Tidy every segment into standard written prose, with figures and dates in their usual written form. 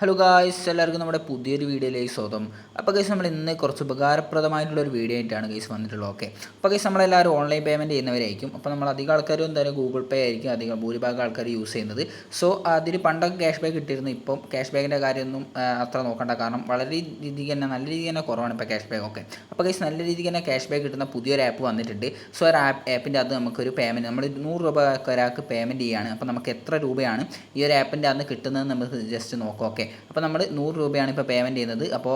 Hello guys, എല്ലാവർക്കും നമ്മുടെ പുതിയൊരു വീഡിയോയിലേക്ക് സ്വാഗതം. അപ്പോൾ ഗൈസ്, നമ്മൾ ഇന്ന് കുറച്ച് ഉപകാരപ്രദമായിട്ടുള്ളൊരു വീഡിയോ ആയിട്ടാണ് ഗൈസ് വന്നിട്ടുള്ളത്. ഓക്കെ, അപ്പോൾ ഗൈസ്, നമ്മളെല്ലാവരും ഓൺലൈൻ പേയ്മെൻറ്റ് ചെയ്യുന്നവരായിരിക്കും. അപ്പോൾ നമ്മൾ അധികം ആൾക്കാരും എന്തായാലും ഗൂഗിൾ പേ ആയിരിക്കും അധികം ഭൂരിഭാഗം ആൾക്കാർ യൂസ് ചെയ്യുന്നത്. സോ അതിൽ പണ്ടൊക്കെ ക്യാഷ് ബാക്ക് കിട്ടിയിരുന്നു. ഇപ്പം ക്യാഷ് ബാക്കിൻ്റെ കാര്യമൊന്നും അത്ര നോക്കണ്ട, കാരണം വളരെ രീതിക്ക് തന്നെ നല്ല രീതിക്ക് തന്നെ കുറവാണ് ഇപ്പോൾ ക്യാഷ് ബാക്ക്. ഓക്കെ, അപ്പോൾ ഗൈസ്, നല്ല രീതിക്ക് തന്നെ ക്യാഷ് ബാക്ക് കിട്ടുന്ന പുതിയൊരു ആപ്പ് വന്നിട്ടുണ്ട്. സോ ഒരു ആപ്പിൻ്റെ അത് നമുക്കൊരു പേയ്മെൻറ്റ്, നമ്മൾ 100 രൂപ ഒരാൾക്ക് പേയ്മെൻറ്റ് ചെയ്യുകയാണ്. അപ്പോൾ നമുക്ക് എത്ര രൂപയാണ് ഈ ഒരു ആപ്പിൻ്റെ അന്ന് കിട്ടുന്നത് നമുക്ക് ജസ്റ്റ് നോക്കാം. ഓക്കെ, അപ്പോൾ നമ്മൾ 100 രൂപയാണ് ഇപ്പോൾ പേയ്മെൻറ്റ് ചെയ്യുന്നത്. അപ്പോൾ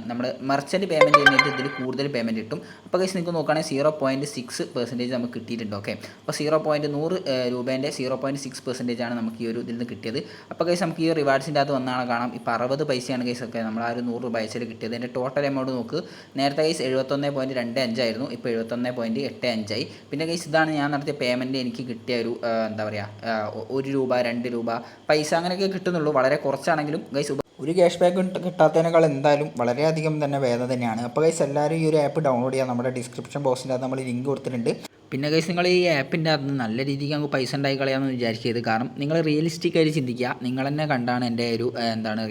നമ്മൾ മെർച്ചൻറ്റ് പേയ്മെൻറ്റ് ചെയ്യുന്നതിന് ഇതിൽ കൂടുതൽ പേയ്മെൻറ്റ് കിട്ടും. അപ്പോൾ ഗൈസ്, നിങ്ങൾക്ക് നോക്കുകയാണെങ്കിൽ 0.6% നമുക്ക് കിട്ടിയിട്ടുണ്ട്. ഓക്കെ, അപ്പോൾ 100 രൂപേൻ്റെ 0.6% ആണ് നമുക്ക് ഈ ഒരു ഇതിൽ നിന്ന് കിട്ടിയത്. അപ്പോൾ ഗൈസ്, നമുക്ക് ഈ റിവാർഡ്സിൻ്റെ അത് വന്നാണ് കാണാം. ഇപ്പോൾ 60 പൈസയാണ് ഗൈസ് ഒക്കെ നമ്മൾ ആ ഒരു 100 രൂപ അയച്ചാൽ കിട്ടിയത്. എൻ്റെ ടോട്ടൽ എമൗണ്ട് നോക്ക്, നേരത്തെ ഗൈസ് 71.25 ആയിരുന്നു, ഇപ്പോൾ 71.85 ആയി. പിന്നെ ഗൈസ്, ഇതാണ് ഞാൻ നടത്തിയ പേയ്മെൻറ്റ് എനിക്ക് കിട്ടിയ ഒരു എന്താ പറയുക, 1 രൂപ 2 രൂപ പൈസ അങ്ങനെയൊക്കെ കിട്ടുന്നുള്ളൂ. വളരെ കുറച്ചാണെങ്കിലും ഗൈസ്, ഒരു ക്യാഷ് ബാക്ക് കിട്ടാത്തതിനേക്കാൾ എന്തായാലും വളരെയധികം തന്നെ വേദന തന്നെയാണ്. അപ്പോൾ ഗൈസ്, എല്ലാവരും ഈ ഒരു ആപ്പ് ഡൗൺലോഡ് ചെയ്യാം. നമ്മുടെ ഡിസ്ക്രിപ്ഷൻ ബോക്സിൻ്റെ അത് നമ്മൾ ലിങ്ക് കൊടുത്തിട്ടുണ്ട്. പിന്നെ ഗൈസ്, നിങ്ങൾ ഈ ആപ്പിൻ്റെ അകത്ത് നല്ല രീതിക്ക് അങ്ങ് പൈസ ഉണ്ടായി കളയാമെന്ന് വിചാരിക്കരുത്. കാരണം നിങ്ങൾ റിയലിസ്റ്റിക് ആയിട്ട് ചിന്തിക്കുക. നിങ്ങൾ തന്നെ കണ്ടാണ് എൻ്റെ ഒരു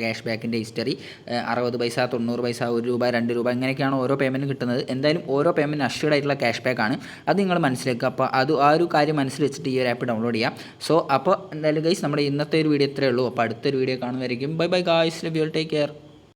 ക്യാഷ് ബാക്കിൻ്റെ ഹിസ്റ്ററി. 60 പൈസ, 90 പൈസ, 1 രൂപ 2 രൂപ ഇങ്ങനെയൊക്കെയാണ് ഓരോ പേയ്മെൻറ്റ് കിട്ടുന്നത്. എന്തായാലും ഓരോ പേയ്മെൻറ്റ് അഷ്യൂർഡ് ആയിട്ടുള്ള ക്യാഷ് ബാക്ക് ആണ്. അത് നിങ്ങൾ മനസ്സിലാക്കുക. അപ്പോൾ ആ ഒരു കാര്യം മനസ്സിൽ വെച്ചിട്ട് ഈ ഒരു ആപ്പ് ഡൗൺലോഡ് ചെയ്യാം. സോ അപ്പോൾ എന്തായാലും ഗൈസ്, നമ്മുടെ ഇന്നത്തെ ഒരു വീഡിയോ ഇത്രയേ ഉള്ളൂ. അപ്പോൾ അടുത്തൊരു വീഡിയോ കാണുന്നതായിരിക്കും. Bye bye guys, love you, take care.